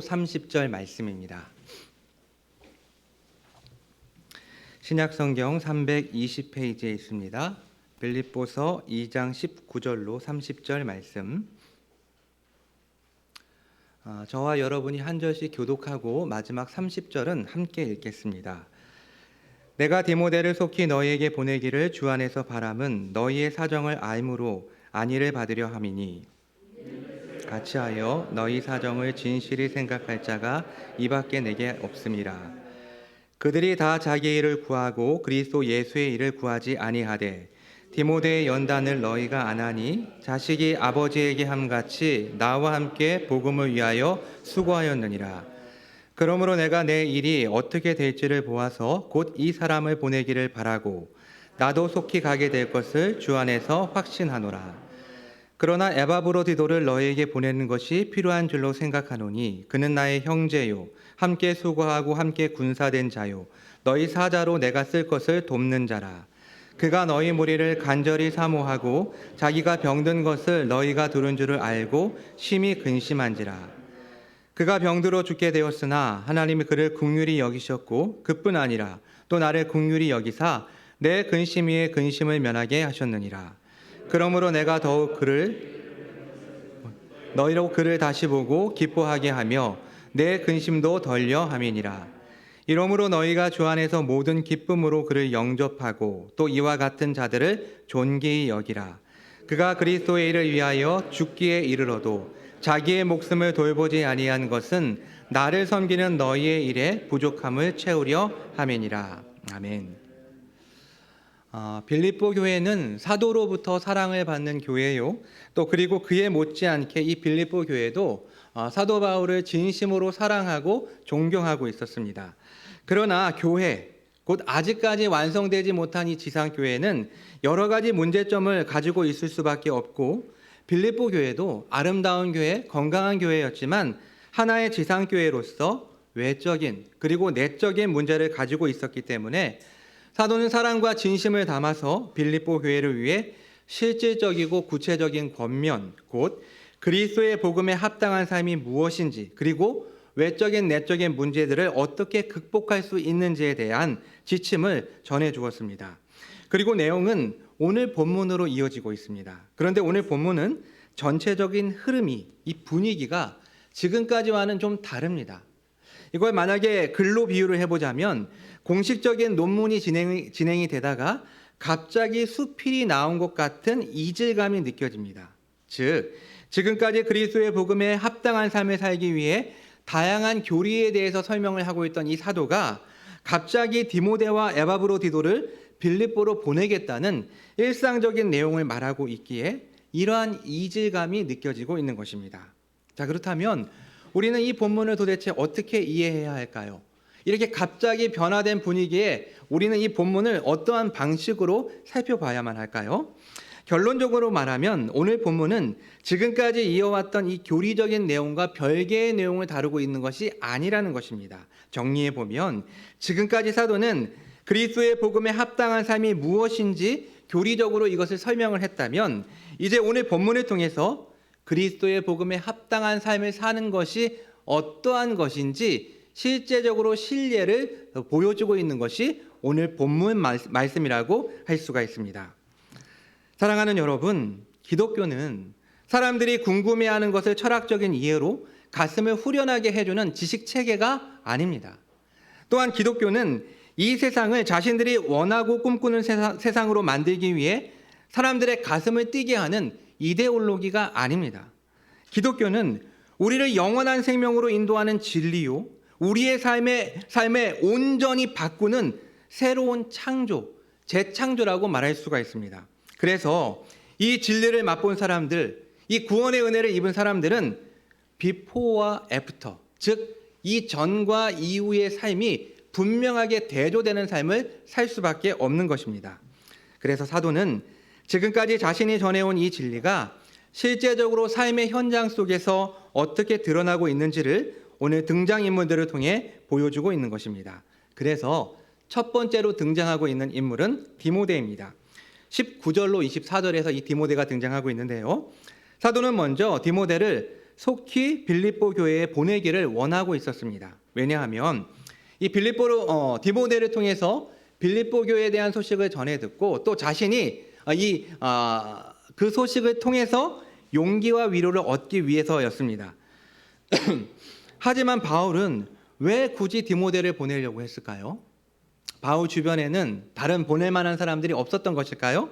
30절 말씀입니다. 신약성경 320페이지에 있습니다. 빌립보서 2장 19절로 30절 말씀. 저와 여러분이 한 절씩 교독하고 마지막 30절은 함께 읽겠습니다. 내가 디모데를 속히 너희에게 보내기를 주 안에서 바람은 너희의 사정을 알므로 안위를 받으려 함이니 같이하여 너희 사정을 진실히 생각할 자가 이밖에 내게 없음이라. 그들이 다 자기 일을 구하고 그리스도 예수의 일을 구하지 아니하되 디모데의 연단을 너희가 안하니 자식이 아버지에게 함같이 나와 함께 복음을 위하여 수고하였느니라. 그러므로 내가 내 일이 어떻게 될지를 보아서 곧 이 사람을 보내기를 바라고 나도 속히 가게 될 것을 주 안에서 확신하노라. 그러나 에바브로디도를 너희에게 보내는 것이 필요한 줄로 생각하노니 그는 나의 형제요 함께 수고하고 함께 군사된 자요 너희 사자로 내가 쓸 것을 돕는 자라. 그가 너희 무리를 간절히 사모하고 자기가 병든 것을 너희가 들은 줄을 알고 심히 근심한지라. 그가 병들어 죽게 되었으나 하나님이 그를 긍휼히 여기셨고 그뿐 아니라 또 나를 긍휼히 여기사 내 근심 위에 근심을 면하게 하셨느니라. 그러므로 내가 더욱 너희로 그를 다시 보고 기뻐하게 하며 내 근심도 덜려 함이니라. 이러므로 너희가 주 안에서 모든 기쁨으로 그를 영접하고 또 이와 같은 자들을 존귀히 여기라. 그가 그리스도의 일을 위하여 죽기에 이르러도 자기의 목숨을 돌보지 아니한 것은 나를 섬기는 너희의 일에 부족함을 채우려 함이니라. 아멘. 빌립보 교회는 사도로부터 사랑을 받는 교회요. 또 그리고 그에 못지않게 이 빌립보 교회도 사도 바울을 진심으로 사랑하고 존경하고 있었습니다. 그러나 교회, 곧 아직까지 완성되지 못한 이 지상교회는 여러 가지 문제점을 가지고 있을 수밖에 없고 빌립보 교회도 아름다운 교회, 건강한 교회였지만 하나의 지상교회로서 외적인 그리고 내적인 문제를 가지고 있었기 때문에 사도는 사랑과 진심을 담아서 빌립보 교회를 위해 실질적이고 구체적인 권면, 곧 그리스도의 복음에 합당한 삶이 무엇인지 그리고 외적인 내적인 문제들을 어떻게 극복할 수 있는지에 대한 지침을 전해 주었습니다. 그리고 내용은 오늘 본문으로 이어지고 있습니다. 그런데 오늘 본문은 전체적인 흐름이, 이 분위기가 지금까지와는 좀 다릅니다. 이걸 만약에 글로 비유를 해보자면 공식적인 논문이 진행이 되다가 갑자기 수필이 나온 것 같은 이질감이 느껴집니다. 즉, 지금까지 그리스도의 복음에 합당한 삶을 살기 위해 다양한 교리에 대해서 설명을 하고 있던 이 사도가 갑자기 디모데와 에바브로디도를 빌립보로 보내겠다는 일상적인 내용을 말하고 있기에 이러한 이질감이 느껴지고 있는 것입니다. 자, 그렇다면 우리는 이 본문을 도대체 어떻게 이해해야 할까요? 이렇게 갑자기 변화된 분위기에 우리는 이 본문을 어떠한 방식으로 살펴봐야만 할까요? 결론적으로 말하면 오늘 본문은 지금까지 이어왔던 이 교리적인 내용과 별개의 내용을 다루고 있는 것이 아니라는 것입니다. 정리해보면 지금까지 사도는 그리스도의 복음에 합당한 삶이 무엇인지 교리적으로 이것을 설명을 했다면 이제 오늘 본문을 통해서 그리스도의 복음에 합당한 삶을 사는 것이 어떠한 것인지 실제적으로 실례를 보여주고 있는 것이 오늘 본문 말씀이라고 할 수가 있습니다. 사랑하는 여러분, 기독교는 사람들이 궁금해하는 것을 철학적인 이해로 가슴을 후련하게 해주는 지식체계가 아닙니다. 또한 기독교는 이 세상을 자신들이 원하고 꿈꾸는 세상으로 만들기 위해 사람들의 가슴을 뛰게 하는 이데올로기가 아닙니다. 기독교는 우리를 영원한 생명으로 인도하는 진리요, 우리의 삶에 온전히 바꾸는 새로운 창조, 재창조라고 말할 수가 있습니다. 그래서 이 진리를 맛본 사람들, 이 구원의 은혜를 입은 사람들은 비포와 애프터, 즉 이 전과 이후의 삶이 분명하게 대조되는 삶을 살 수밖에 없는 것입니다. 그래서 사도는 지금까지 자신이 전해온 이 진리가 실제적으로 삶의 현장 속에서 어떻게 드러나고 있는지를 오늘 등장인물들을 통해 보여주고 있는 것입니다. 그래서 첫 번째로 등장하고 있는 인물은 디모데입니다. 19절로 24절에서 이 디모데가 등장하고 있는데요. 사도는 먼저 디모데를 속히 빌립보 교회에 보내기를 원하고 있었습니다. 왜냐하면 이 빌립보로 디모데를 통해서 빌립보 교회에 대한 소식을 전해 듣고 또 자신이 그 소식을 통해서 용기와 위로를 얻기 위해서였습니다. 하지만 바울은 왜 굳이 디모데를 보내려고 했을까요? 바울 주변에는 다른 보낼 만한 사람들이 없었던 것일까요?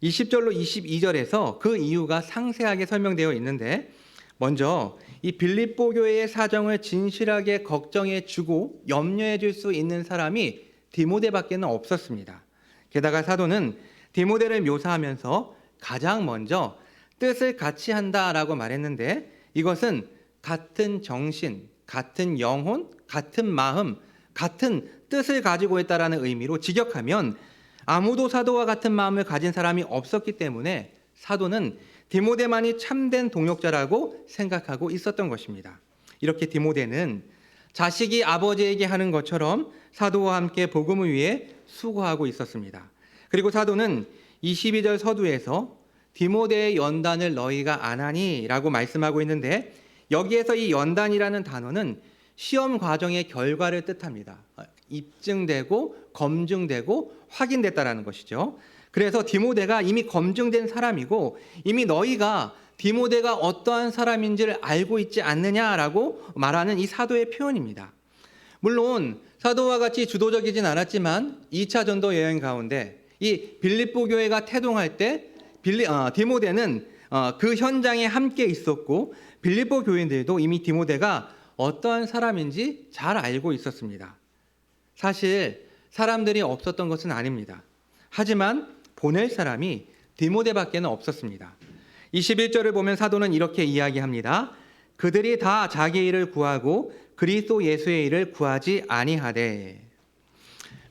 20절로 22절에서 그 이유가 상세하게 설명되어 있는데, 먼저 이 빌립보 교회의 사정을 진실하게 걱정해 주고 염려해 줄 수 있는 사람이 디모데밖에는 없었습니다. 게다가 사도는 디모데를 묘사하면서 가장 먼저 뜻을 같이 한다라고 말했는데, 이것은 같은 정신, 같은 영혼, 같은 마음, 같은 뜻을 가지고 있다라는 의미로 직역하면 아무도 사도와 같은 마음을 가진 사람이 없었기 때문에 사도는 디모데만이 참된 동역자라고 생각하고 있었던 것입니다. 이렇게 디모데는 자식이 아버지에게 하는 것처럼 사도와 함께 복음을 위해 수고하고 있었습니다. 그리고 사도는 22절 서두에서 디모데의 연단을 너희가 안 하니 라고 말씀하고 있는데, 여기에서 이 연단이라는 단어는 시험 과정의 결과를 뜻합니다. 입증되고 검증되고 확인됐다라는 것이죠. 그래서 디모데가 이미 검증된 사람이고 이미 너희가 디모데가 어떠한 사람인지를 알고 있지 않느냐라고 말하는 이 사도의 표현입니다. 물론 사도와 같이 주도적이진 않았지만 2차 전도 여행 가운데 이 빌립보 교회가 태동할 때 디모데는 그 현장에 함께 있었고 빌립보 교인들도 이미 디모데가 어떠한 사람인지 잘 알고 있었습니다. 사실 사람들이 없었던 것은 아닙니다. 하지만 보낼 사람이 디모데밖에는 없었습니다. 21절을 보면 사도는 이렇게 이야기합니다. 그들이 다 자기 일을 구하고 그리스도 예수의 일을 구하지 아니하되.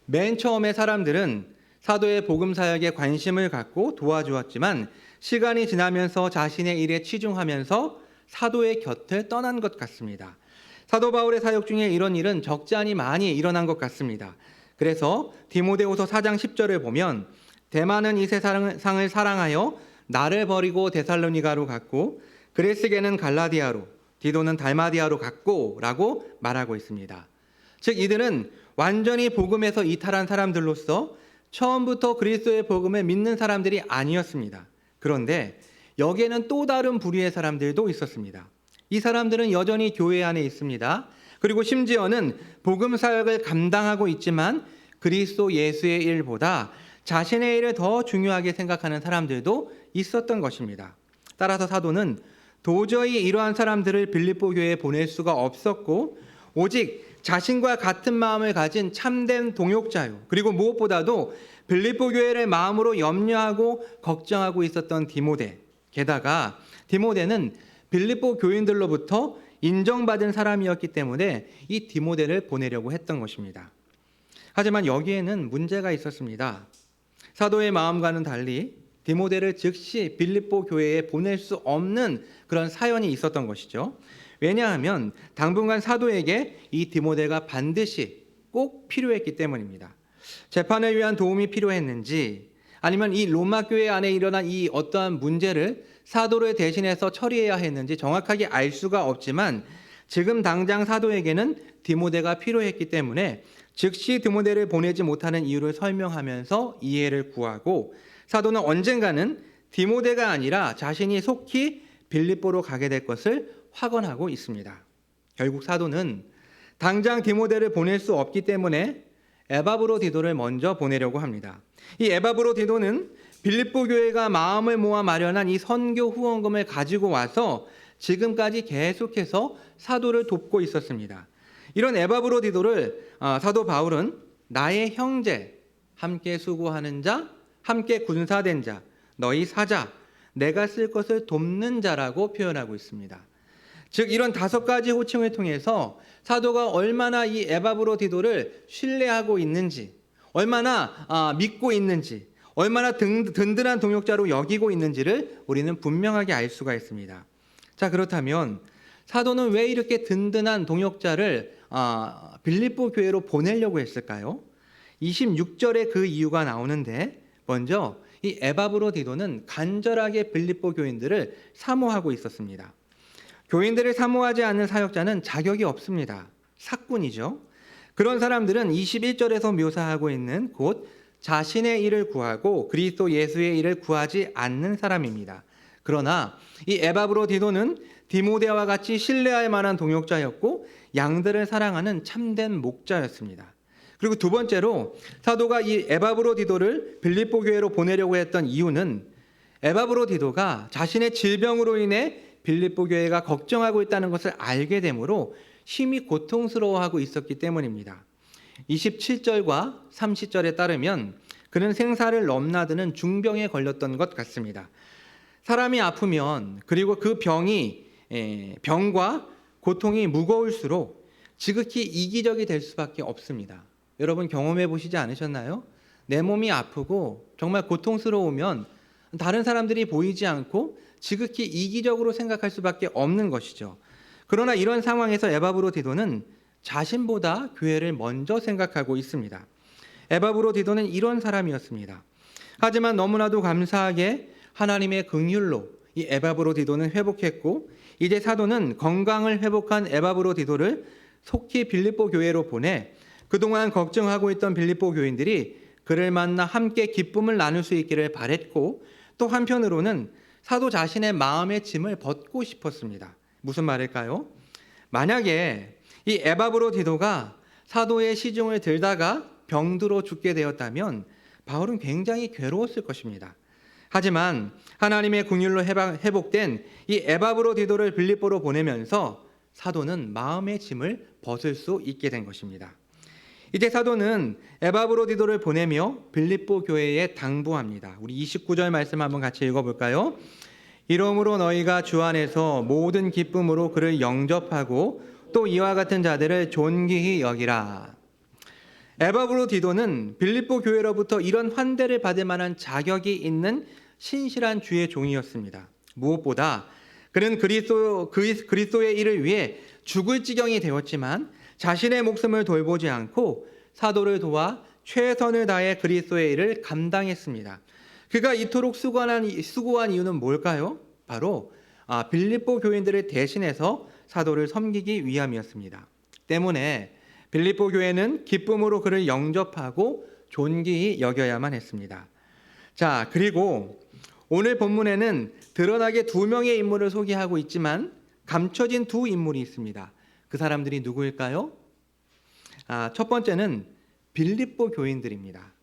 맨 처음에 사람들은 사도의 복음 사역에 관심을 갖고 도와주었지만 시간이 지나면서 자신의 일에 치중하면서 사도의 곁을 떠난 것 같습니다. 사도 바울의 사역 중에 이런 일은 적지 않이 많이 일어난 것 같습니다. 그래서 디모데후서 4장 10절을 보면 대만은 이 세상을 사랑하여 나를 버리고 데살로니가로 갔고 그레스게는 갈라디아로 디도는 달마디아로 갔고 라고 말하고 있습니다. 즉 이들은 완전히 복음에서 이탈한 사람들로서 처음부터 그리스도의 복음을 믿는 사람들이 아니었습니다. 그런데 여기에는 또 다른 부류의 사람들도 있었습니다. 이 사람들은 여전히 교회 안에 있습니다. 그리고 심지어는 복음 사역을 감당하고 있지만 그리스도 예수의 일보다 자신의 일을 더 중요하게 생각하는 사람들도 있었던 것입니다. 따라서 사도는 도저히 이러한 사람들을 빌립보 교회에 보낼 수가 없었고 오직 자신과 같은 마음을 가진 참된 동역자요. 그리고 무엇보다도 빌립보 교회를 마음으로 염려하고 걱정하고 있었던 디모데. 게다가 디모데는 빌립보 교인들로부터 인정받은 사람이었기 때문에 이 디모데를 보내려고 했던 것입니다. 하지만 여기에는 문제가 있었습니다. 사도의 마음과는 달리 디모데를 즉시 빌립보 교회에 보낼 수 없는 그런 사연이 있었던 것이죠. 왜냐하면 당분간 사도에게 이 디모데가 반드시 꼭 필요했기 때문입니다. 재판을 위한 도움이 필요했는지 아니면 이 로마 교회 안에 일어난 이 어떠한 문제를 사도를 대신해서 처리해야 했는지 정확하게 알 수가 없지만 지금 당장 사도에게는 디모데가 필요했기 때문에 즉시 디모데를 보내지 못하는 이유를 설명하면서 이해를 구하고 사도는 언젠가는 디모데가 아니라 자신이 속히 빌립보로 가게 될 것을 확언하고 있습니다. 결국 사도는 당장 디모데를 보낼 수 없기 때문에 에바브로디도를 먼저 보내려고 합니다. 이 에바브로디도는 빌립보 교회가 마음을 모아 마련한 이 선교 후원금을 가지고 와서 지금까지 계속해서 사도를 돕고 있었습니다. 이런 에바브로디도를 사도 바울은 나의 형제, 함께 수고하는 자, 함께 군사된 자, 너희 사자, 내가 쓸 것을 돕는 자라고 표현하고 있습니다. 즉 이런 5가지 호칭을 통해서 사도가 얼마나 이 에바브로디도를 신뢰하고 있는지, 얼마나 믿고 있는지, 얼마나 든든한 동역자로 여기고 있는지를 우리는 분명하게 알 수가 있습니다. 자, 그렇다면 사도는 왜 이렇게 든든한 동역자를 빌립보 교회로 보내려고 했을까요? 26절에 그 이유가 나오는데 먼저 이 에바브로디도는 간절하게 빌립보 교인들을 사모하고 있었습니다. 교인들을 사모하지 않는 사역자는 자격이 없습니다. 사꾼이죠. 그런 사람들은 21절에서 묘사하고 있는 곧 자신의 일을 구하고 그리스도 예수의 일을 구하지 않는 사람입니다. 그러나 이 에바브로디도는 디모데와 같이 신뢰할 만한 동역자였고 양들을 사랑하는 참된 목자였습니다. 그리고 두 번째로 사도가 이 에바브로디도를 빌립보 교회로 보내려고 했던 이유는 에바브로디도가 자신의 질병으로 인해 빌립보 교회가 걱정하고 있다는 것을 알게 되므로 심히 고통스러워하고 있었기 때문입니다. 27절과 30절에 따르면 그는 생사를 넘나드는 중병에 걸렸던 것 같습니다. 사람이 아프면 그리고 그 병과 고통이 무거울수록 지극히 이기적이 될 수밖에 없습니다. 여러분 경험해 보시지 않으셨나요? 내 몸이 아프고 정말 고통스러우면 다른 사람들이 보이지 않고 지극히 이기적으로 생각할 수밖에 없는 것이죠. 그러나 이런 상황에서 에바브로디도는 자신보다 교회를 먼저 생각하고 있습니다. 에바브로디도는 이런 사람이었습니다. 하지만 너무나도 감사하게 하나님의 긍휼로 이 에바브로디도는 회복했고 이제 사도는 건강을 회복한 에바브로디도를 속히 빌립보 교회로 보내 그동안 걱정하고 있던 빌립보 교인들이 그를 만나 함께 기쁨을 나눌 수 있기를 바랬고 또 한편으로는 사도 자신의 마음의 짐을 벗고 싶었습니다. 무슨 말일까요? 만약에 이 에바브로디도가 사도의 시중을 들다가 병들어 죽게 되었다면 바울은 굉장히 괴로웠을 것입니다. 하지만 하나님의 긍휼로 회복된 이 에바브로디도를 빌립보로 보내면서 사도는 마음의 짐을 벗을 수 있게 된 것입니다. 이제 사도는 에바브로디도를 보내며 빌립보 교회에 당부합니다. 우리 29절 말씀 한번 같이 읽어볼까요? 이러므로 너희가 주 안에서 모든 기쁨으로 그를 영접하고 또 이와 같은 자들을 존귀히 여기라. 에바브로디도는 빌립보 교회로부터 이런 환대를 받을 만한 자격이 있는 신실한 주의 종이었습니다. 무엇보다 그는 그리스도의 일을 위해 죽을 지경이 되었지만 자신의 목숨을 돌보지 않고 사도를 도와 최선을 다해 그리스도의 일을 감당했습니다. 그가 이토록 수고한 이유는 뭘까요? 바로 빌립보 교인들을 대신해서 사도를 섬기기 위함이었습니다. 때문에 빌립보 교회는 기쁨으로 그를 영접하고 존귀히 여겨야만 했습니다. 자, 그리고 오늘 본문에는 드러나게 두 명의 인물을 소개하고 있지만 감춰진 두 인물이 있습니다. 그 사람들이 누구일까요? 첫 번째는 빌립보 교인들입니다.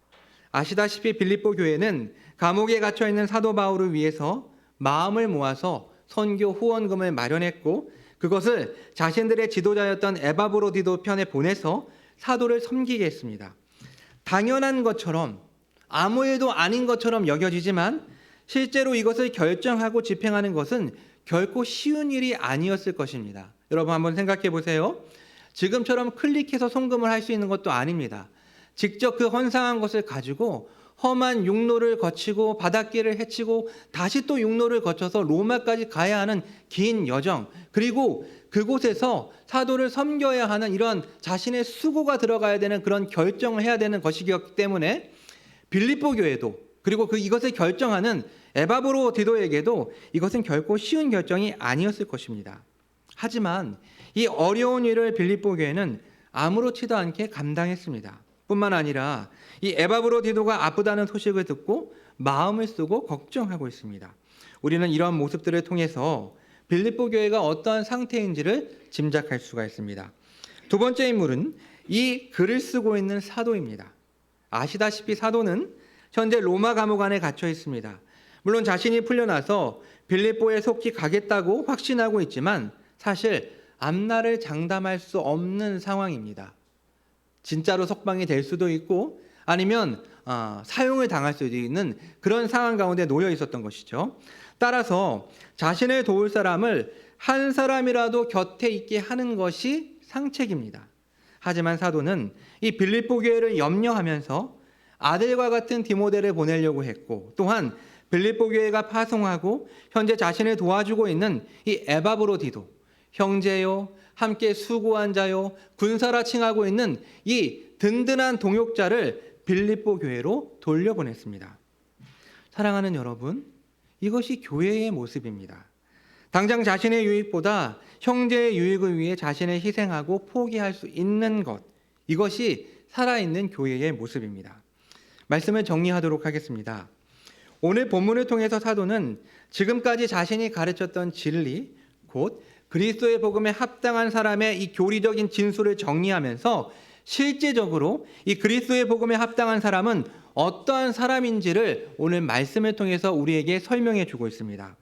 아시다시피 빌립보 교회는 감옥에 갇혀 있는 사도 바울을 위해서 마음을 모아서 선교 후원금을 마련했고 그것을 자신들의 지도자였던 에바브로디도 편에 보내서 사도를 섬기게 했습니다. 당연한 것처럼 아무 일도 아닌 것처럼 여겨지지만 실제로 이것을 결정하고 집행하는 것은 결코 쉬운 일이 아니었을 것입니다. 여러분 한번 생각해 보세요. 지금처럼 클릭해서 송금을 할 수 있는 것도 아닙니다. 직접 그 헌상한 것을 가지고 험한 육로를 거치고 바닷길을 헤치고 다시 또 육로를 거쳐서 로마까지 가야 하는 긴 여정, 그리고 그곳에서 사도를 섬겨야 하는 이런 자신의 수고가 들어가야 되는 그런 결정을 해야 되는 것이기 때문에 빌립보 교회도 그리고 이것을 결정하는 에바브로디도에게도 이것은 결코 쉬운 결정이 아니었을 것입니다. 하지만 이 어려운 일을 빌립보 교회는 아무렇지도 않게 감당했습니다. 뿐만 아니라 이 에바브로디도가 아프다는 소식을 듣고 마음을 쓰고 걱정하고 있습니다. 우리는 이런 모습들을 통해서 빌립보 교회가 어떠한 상태인지를 짐작할 수가 있습니다. 두 번째 인물은 이 글을 쓰고 있는 사도입니다. 아시다시피 사도는 현재 로마 감옥 안에 갇혀 있습니다. 물론 자신이 풀려나서 빌립보에 속히 가겠다고 확신하고 있지만 사실 앞날을 장담할 수 없는 상황입니다. 진짜로 석방이 될 수도 있고 아니면 사형을 당할 수도 있는 그런 상황 가운데 놓여 있었던 것이죠. 따라서 자신을 도울 사람을 한 사람이라도 곁에 있게 하는 것이 상책입니다. 하지만 사도는 이 빌립보 교회를 염려하면서 아들과 같은 디모데를 보내려고 했고 또한 빌립보 교회가 파송하고 현재 자신을 도와주고 있는 이 에바브로디도 형제요 함께 수고한 자요 군사라 칭하고 있는 이 든든한 동역자를 빌립보 교회로 돌려보냈습니다. 사랑하는 여러분, 이것이 교회의 모습입니다. 당장 자신의 유익보다 형제의 유익을 위해 자신을 희생하고 포기할 수 있는 것, 이것이 살아있는 교회의 모습입니다. 말씀을 정리하도록 하겠습니다. 오늘 본문을 통해서 사도는 지금까지 자신이 가르쳤던 진리, 곧 그리스도의 복음에 합당한 사람의 이 교리적인 진술을 정리하면서 실제적으로 이 그리스도의 복음에 합당한 사람은 어떠한 사람인지를 오늘 말씀을 통해서 우리에게 설명해 주고 있습니다.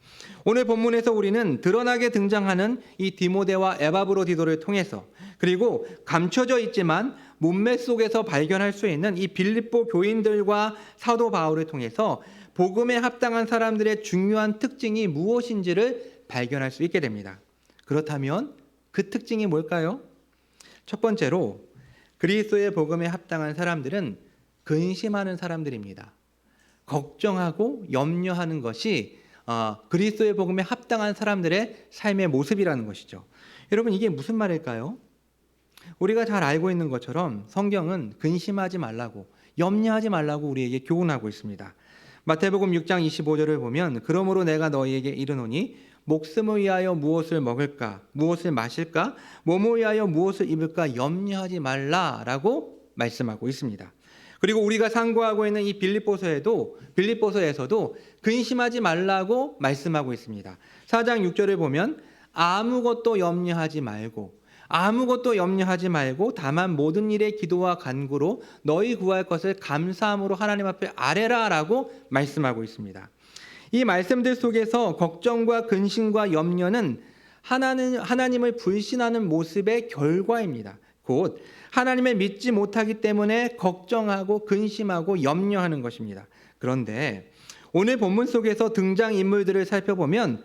오늘 본문에서 우리는 드러나게 등장하는 이 디모데와 에바브로디도를 통해서, 그리고 감춰져 있지만 문맥 속에서 발견할 수 있는 이 빌립보 교인들과 사도 바울을 통해서 복음에 합당한 사람들의 중요한 특징이 무엇인지를 발견할 수 있게 됩니다. 그렇다면 그 특징이 뭘까요? 첫 번째로 그리스도의 복음에 합당한 사람들은 근심하는 사람들입니다. 걱정하고 염려하는 것이 그리스도의 복음에 합당한 사람들의 삶의 모습이라는 것이죠. 여러분, 이게 무슨 말일까요? 우리가 잘 알고 있는 것처럼 성경은 근심하지 말라고, 염려하지 말라고 우리에게 교훈하고 있습니다. 마태복음 6장 25절을 보면 그러므로 내가 너희에게 이르노니 목숨을 위하여 무엇을 먹을까, 무엇을 마실까, 몸을 위하여 무엇을 입을까 염려하지 말라라고 말씀하고 있습니다. 그리고 우리가 상고하고 있는 이 빌립보서에서도 근심하지 말라고 말씀하고 있습니다. 4장 6절을 보면 아무것도 염려하지 말고 다만 모든 일에 기도와 간구로 너희 구할 것을 감사함으로 하나님 앞에 아뢰라라고 말씀하고 있습니다. 이 말씀들 속에서 걱정과 근심과 염려는 하나님을 불신하는 모습의 결과입니다. 곧 하나님을 믿지 못하기 때문에 걱정하고 근심하고 염려하는 것입니다. 그런데 오늘 본문 속에서 등장인물들을 살펴보면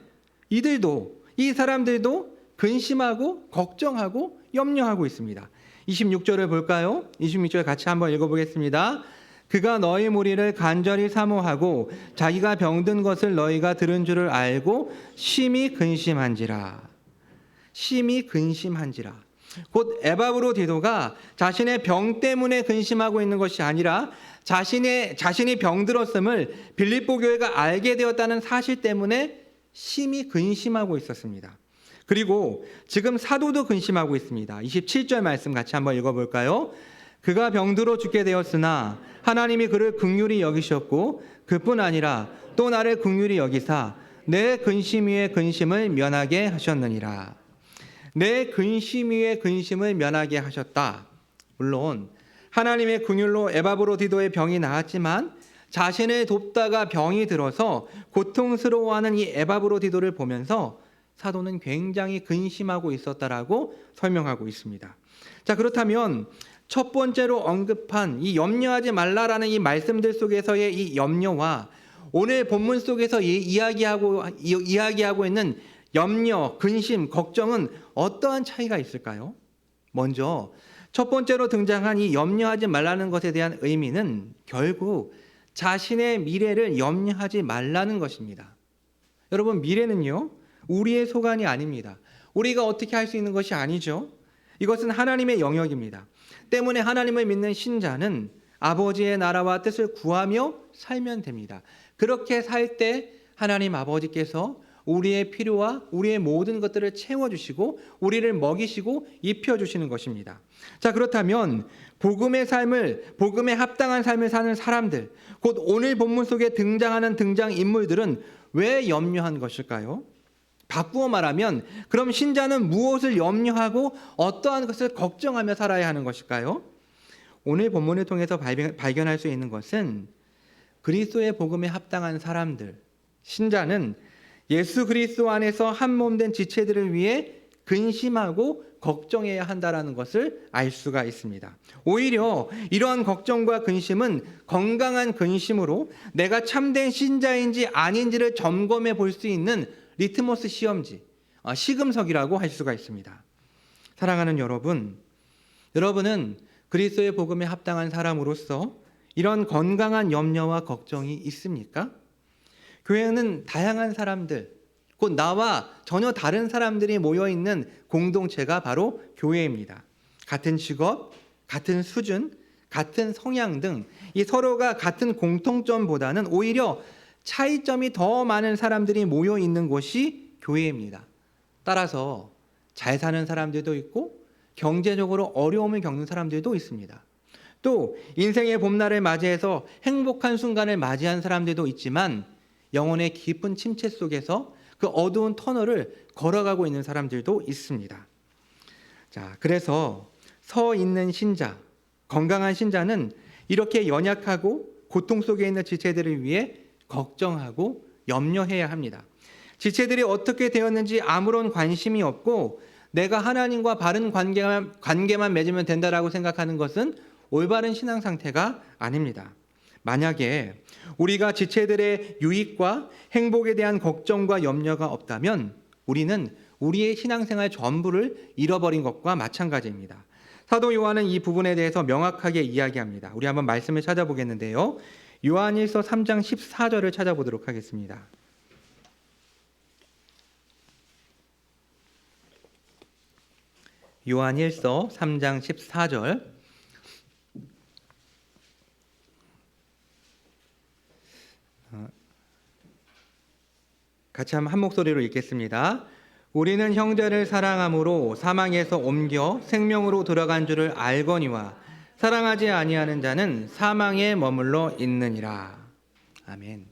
이 사람들도 근심하고 걱정하고 염려하고 있습니다. 26절을 볼까요? 26절 같이 한번 읽어보겠습니다. 그가 너희 무리를 간절히 사모하고 자기가 병든 것을 너희가 들은 줄을 알고 심히 근심한지라. 곧 에바브로디도가 자신의 병 때문에 근심하고 있는 것이 아니라 자신이 병들었음을 빌립보 교회가 알게 되었다는 사실 때문에 심히 근심하고 있었습니다. 그리고 지금 사도도 근심하고 있습니다. 27절 말씀 같이 한번 읽어볼까요? 그가 병들어 죽게 되었으나 하나님이 그를 긍휼히 여기셨고 그뿐 아니라 또 나를 긍휼히 여기사 내 근심 위에 근심을 면하게 하셨느니라. 내 근심 위에 근심을 면하게 하셨다. 물론 하나님의 긍휼로 에바브로디도의 병이 나았지만 자신을 돕다가 병이 들어서 고통스러워하는 이 에바브로디도를 보면서 사도는 굉장히 근심하고 있었다라고 설명하고 있습니다. 자, 그렇다면 첫 번째로 언급한 이 염려하지 말라라는 이 말씀들 속에서의 이 염려와 오늘 본문 속에서 이야기하고 있는 염려, 근심, 걱정은 어떠한 차이가 있을까요? 먼저 첫 번째로 등장한 이 염려하지 말라는 것에 대한 의미는 결국 자신의 미래를 염려하지 말라는 것입니다. 여러분, 미래는요, 우리의 소관이 아닙니다. 우리가 어떻게 할 수 있는 것이 아니죠. 이것은 하나님의 영역입니다. 때문에 하나님을 믿는 신자는 아버지의 나라와 뜻을 구하며 살면 됩니다. 그렇게 살 때 하나님 아버지께서 우리의 필요와 우리의 모든 것들을 채워주시고 우리를 먹이시고 입혀주시는 것입니다. 자, 그렇다면 복음에 합당한 삶을 사는 사람들, 곧 오늘 본문 속에 등장하는 등장인물들은 왜 염려한 것일까요? 바꾸어 말하면 그럼 신자는 무엇을 염려하고 어떠한 것을 걱정하며 살아야 하는 것일까요? 오늘 본문을 통해서 발견할 수 있는 것은 그리스도의 복음에 합당한 사람들, 신자는 예수 그리스도 안에서 한 몸 된 지체들을 위해 근심하고 걱정해야 한다는 것을 알 수가 있습니다. 오히려 이러한 걱정과 근심은 건강한 근심으로 내가 참된 신자인지 아닌지를 점검해 볼 수 있는 리트머스 시험지, 시금석이라고 할 수가 있습니다. 사랑하는 여러분, 여러분은 그리스도의 복음에 합당한 사람으로서 이런 건강한 염려와 걱정이 있습니까? 교회는 다양한 사람들, 곧 나와 전혀 다른 사람들이 모여있는 공동체가 바로 교회입니다. 같은 직업, 같은 수준, 같은 성향 등 이 서로가 같은 공통점보다는 오히려 차이점이 더 많은 사람들이 모여 있는 곳이 교회입니다. 따라서 잘 사는 사람들도 있고 경제적으로 어려움을 겪는 사람들도 있습니다. 또 인생의 봄날을 맞이해서 행복한 순간을 맞이한 사람들도 있지만 영혼의 깊은 침체 속에서 그 어두운 터널을 걸어가고 있는 사람들도 있습니다. 자, 그래서 서 있는 신자, 건강한 신자는 이렇게 연약하고 고통 속에 있는 지체들을 위해 걱정하고 염려해야 합니다. 지체들이 어떻게 되었는지 아무런 관심이 없고 내가 하나님과 바른 관계만 맺으면 된다라고 생각하는 것은 올바른 신앙 상태가 아닙니다. 만약에 우리가 지체들의 유익과 행복에 대한 걱정과 염려가 없다면 우리는 우리의 신앙생활 전부를 잃어버린 것과 마찬가지입니다. 사도 요한은 이 부분에 대해서 명확하게 이야기합니다. 우리 한번 말씀을 찾아보겠는데요. 요한일서 3장 14절을 찾아보도록 하겠습니다. 요한일서 3장 14절. 같이 한 목소리로 읽겠습니다. 우리는 형제를 사랑함으로 사망에서 옮겨 생명으로 들어간 줄을 알거니와 사랑하지 아니하는 자는 사망에 머물러 있느니라. 아멘.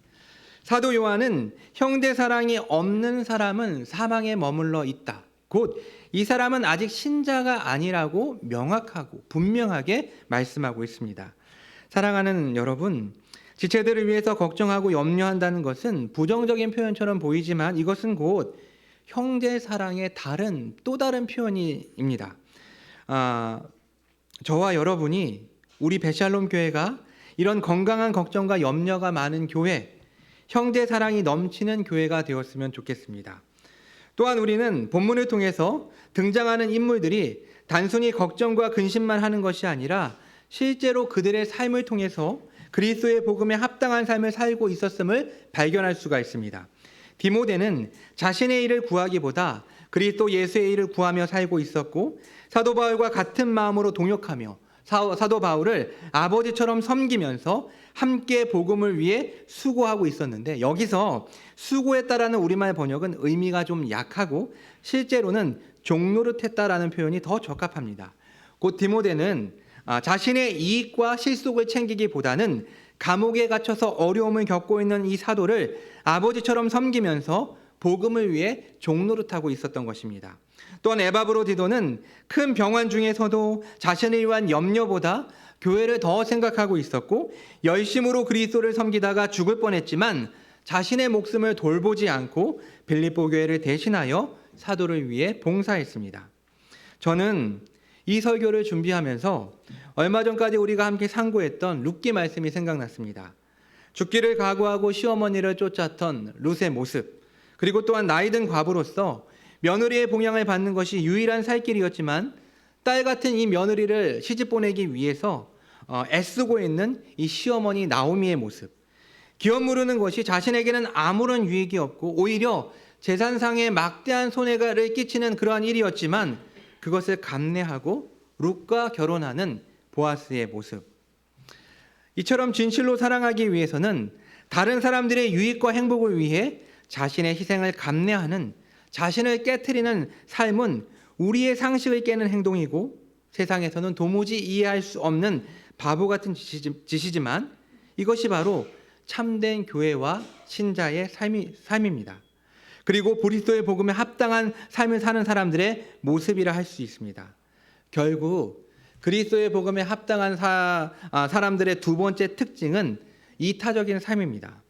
사도 요한은 형제 사랑이 없는 사람은 사망에 머물러 있다. 곧 이 사람은 아직 신자가 아니라고 명확하고 분명하게 말씀하고 있습니다. 사랑하는 여러분, 지체들을 위해서 걱정하고 염려한다는 것은 부정적인 표현처럼 보이지만 이것은 곧 형제 사랑의 또 다른 표현입니다. 저와 여러분이 우리 베샬롬 교회가 이런 건강한 걱정과 염려가 많은 교회, 형제 사랑이 넘치는 교회가 되었으면 좋겠습니다. 또한 우리는 본문을 통해서 등장하는 인물들이 단순히 걱정과 근심만 하는 것이 아니라 실제로 그들의 삶을 통해서 그리스도의 복음에 합당한 삶을 살고 있었음을 발견할 수가 있습니다. 디모데는 자신의 일을 구하기보다 그리스도 예수의 일을 구하며 살고 있었고 사도 바울과 같은 마음으로 동역하며 사도 바울을 아버지처럼 섬기면서 함께 복음을 위해 수고하고 있었는데 여기서 수고했다라는 우리말 번역은 의미가 좀 약하고 실제로는 종노릇했다라는 표현이 더 적합합니다. 곧 디모데는 자신의 이익과 실속을 챙기기보다는 감옥에 갇혀서 어려움을 겪고 있는 이 사도를 아버지처럼 섬기면서 복음을 위해 종노릇하고 있었던 것입니다. 또한 에바브로디도는 큰 병환 중에서도 자신을 위한 염려보다 교회를 더 생각하고 있었고 열심으로 그리스도를 섬기다가 죽을 뻔했지만 자신의 목숨을 돌보지 않고 빌립보 교회를 대신하여 사도를 위해 봉사했습니다. 저는 이 설교를 준비하면서 얼마 전까지 우리가 함께 상고했던 룻기 말씀이 생각났습니다. 죽기를 각오하고 시어머니를 쫓았던 룻의 모습, 그리고 또한 나이든 과부로서 며느리의 봉양을 받는 것이 유일한 살 길이었지만 딸 같은 이 며느리를 시집 보내기 위해서 애쓰고 있는 이 시어머니 나오미의 모습, 기업 무르는 것이 자신에게는 아무런 유익이 없고 오히려 재산상의 막대한 손해를 끼치는 그러한 일이었지만 그것을 감내하고 룻과 결혼하는 보아스의 모습. 이처럼 진실로 사랑하기 위해서는 다른 사람들의 유익과 행복을 위해 자신의 희생을 감내하는, 자신을 깨트리는 삶은 우리의 상식을 깨는 행동이고 세상에서는 도무지 이해할 수 없는 바보 같은 짓이지만 이것이 바로 참된 교회와 신자의 삶입니다. 그리고 그리스도의 복음에 합당한 삶을 사는 사람들의 모습이라 할 수 있습니다. 결국 그리스도의 복음에 합당한 사람들의 두 번째 특징은 이타적인 삶입니다.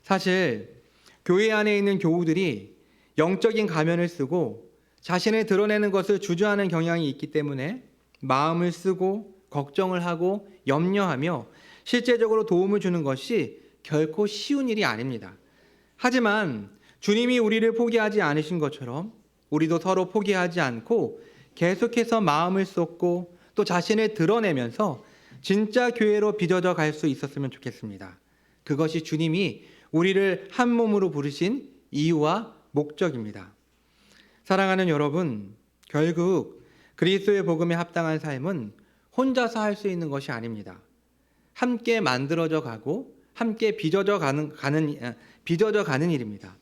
사실 교회 안에 있는 교우들이 영적인 가면을 쓰고 자신을 드러내는 것을 주저하는 경향이 있기 때문에 마음을 쓰고 걱정을 하고 염려하며 실제적으로 도움을 주는 것이 결코 쉬운 일이 아닙니다. 하지만 주님이 우리를 포기하지 않으신 것처럼 우리도 서로 포기하지 않고 계속해서 마음을 쏟고 또 자신을 드러내면서 진짜 교회로 빚어져 갈 수 있었으면 좋겠습니다. 그것이 주님이 우리를 한 몸으로 부르신 이유와 목적입니다. 사랑하는 여러분, 결국 그리스도의 복음에 합당한 삶은 혼자서 할 수 있는 것이 아닙니다. 함께 만들어져 가고 함께 빚어져 가는 일입니다.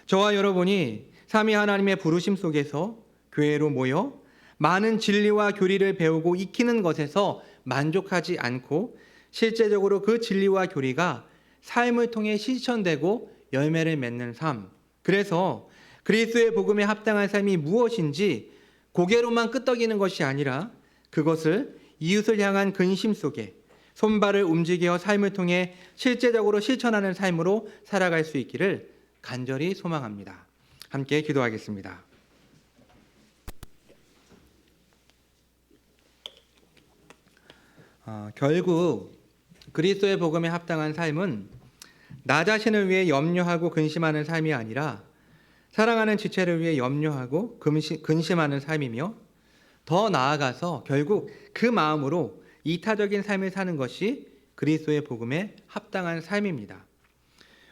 저와 여러분이 삼위 하나님의 부르심 속에서 교회로 모여 많은 진리와 교리를 배우고 익히는 것에서 만족하지 않고 실제적으로 그 진리와 교리가 삶을 통해 실천되고 열매를 맺는 삶. 그래서 그리스도의 복음에 합당한 삶이 무엇인지 고개로만 끄떡이는 것이 아니라 그것을 이웃을 향한 근심 속에 손발을 움직여 삶을 통해 실제적으로 실천하는 삶으로 살아갈 수 있기를 간절히 소망합니다. 함께 기도하겠습니다. 결국 그리스도의 복음에 합당한 삶은 나 자신을 위해 염려하고 근심하는 삶이 아니라 사랑하는 지체를 위해 염려하고 근심하는 삶이며 더 나아가서 결국 그 마음으로 이타적인 삶을 사는 것이 그리스도의 복음에 합당한 삶입니다.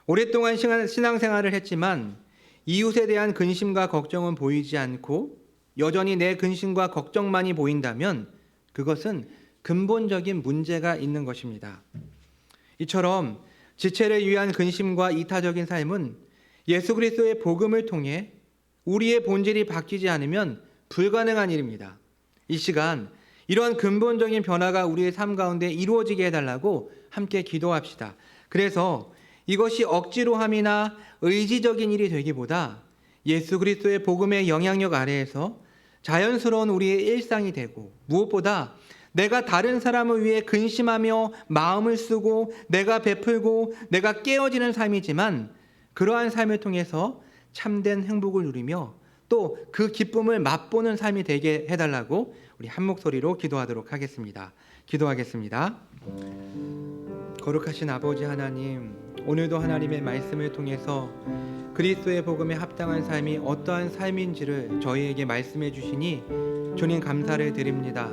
오랫동안 신앙생활을 했지만 이웃에 대한 근심과 걱정은 보이지 않고 여전히 내 근심과 걱정만이 보인다면 그것은 근본적인 문제가 있는 것입니다. 이처럼 지체를 위한 근심과 이타적인 삶은 예수 그리스도의 복음을 통해 우리의 본질이 바뀌지 않으면 불가능한 일입니다. 이 시간 이러한 근본적인 변화가 우리의 삶 가운데 이루어지게 해달라고 함께 기도합시다. 그래서 이것이 억지로 함이나 의지적인 일이 되기보다 예수 그리스도의 복음의 영향력 아래에서 자연스러운 우리의 일상이 되고 무엇보다 내가 다른 사람을 위해 근심하며 마음을 쓰고 내가 베풀고 내가 깨어지는 삶이지만 그러한 삶을 통해서 참된 행복을 누리며 또 그 기쁨을 맛보는 삶이 되게 해달라고 우리 한 목소리로 기도하도록 하겠습니다. 기도하겠습니다. 거룩하신 아버지 하나님, 오늘도 하나님의 말씀을 통해서 그리스도의 복음에 합당한 삶이 어떠한 삶인지를 저희에게 말씀해 주시니 주님 감사를 드립니다.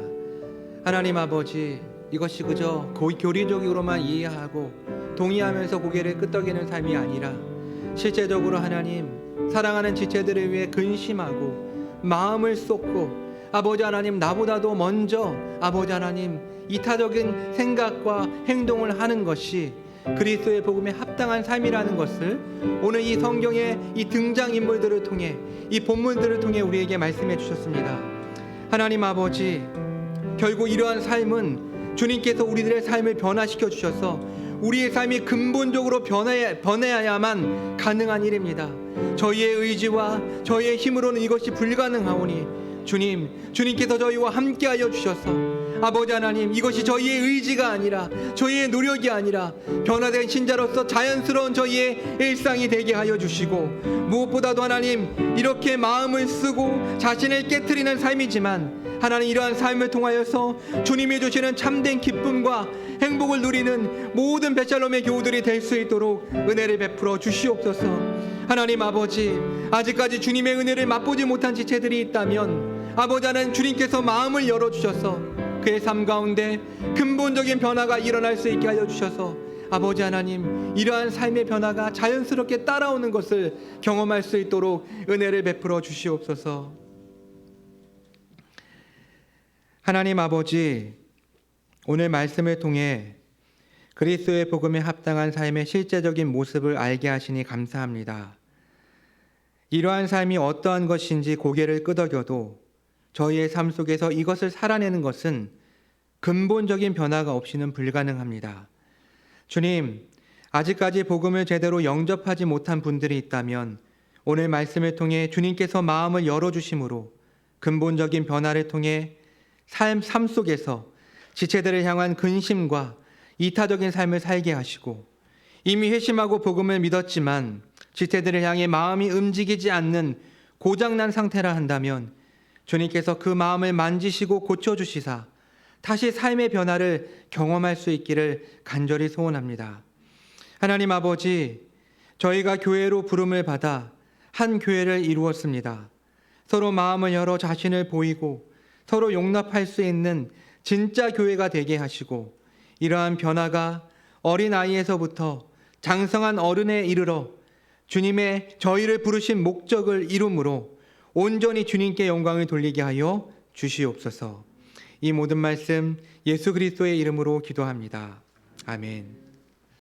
하나님 아버지, 이것이 그저 교리적으로만 이해하고 동의하면서 고개를 끄덕이는 삶이 아니라 실제적으로 하나님 사랑하는 지체들을 위해 근심하고 마음을 쏟고 아버지 하나님 나보다도 먼저 아버지 하나님 이타적인 생각과 행동을 하는 것이 그리스도의 복음에 합당한 삶이라는 것을 오늘 이 성경의 이 등장인물들을 통해 이 본문들을 통해 우리에게 말씀해 주셨습니다. 하나님 아버지, 결국 이러한 삶은 주님께서 우리들의 삶을 변화시켜 주셔서 우리의 삶이 근본적으로 변해야만 가능한 일입니다. 저희의 의지와 저희의 힘으로는 이것이 불가능하오니 주님께서 저희와 함께하여 주셔서 아버지 하나님, 이것이 저희의 의지가 아니라 저희의 노력이 아니라 변화된 신자로서 자연스러운 저희의 일상이 되게 하여 주시고 무엇보다도 하나님 이렇게 마음을 쓰고 자신을 깨트리는 삶이지만 하나님 이러한 삶을 통하여서 주님이 주시는 참된 기쁨과 행복을 누리는 모든 베샬롬의 교우들이 될 수 있도록 은혜를 베풀어 주시옵소서. 하나님 아버지, 아직까지 주님의 은혜를 맛보지 못한 지체들이 있다면 아버지 하나님 주님께서 마음을 열어주셔서 그의 삶 가운데 근본적인 변화가 일어날 수 있게 하여 주셔서 아버지 하나님 이러한 삶의 변화가 자연스럽게 따라오는 것을 경험할 수 있도록 은혜를 베풀어 주시옵소서. 하나님 아버지, 오늘 말씀을 통해 그리스도의 복음에 합당한 삶의 실제적인 모습을 알게 하시니 감사합니다. 이러한 삶이 어떠한 것인지 고개를 끄덕여도 저희의 삶 속에서 이것을 살아내는 것은 근본적인 변화가 없이는 불가능합니다. 주님, 아직까지 복음을 제대로 영접하지 못한 분들이 있다면 오늘 말씀을 통해 주님께서 마음을 열어주심으로 근본적인 변화를 통해 삶 속에서 지체들을 향한 근심과 이타적인 삶을 살게 하시고 이미 회심하고 복음을 믿었지만 지체들을 향해 마음이 움직이지 않는 고장난 상태라 한다면 주님께서 그 마음을 만지시고 고쳐주시사 다시 삶의 변화를 경험할 수 있기를 간절히 소원합니다. 하나님 아버지, 저희가 교회로 부름을 받아 한 교회를 이루었습니다. 서로 마음을 열어 자신을 보이고 서로 용납할 수 있는 진짜 교회가 되게 하시고 이러한 변화가 어린아이에서부터 장성한 어른에 이르러 주님의 저희를 부르신 목적을 이루므로 온전히 주님께 영광을 돌리게 하여 주시옵소서. 이 모든 말씀 예수 그리스도의 이름으로 기도합니다. 아멘.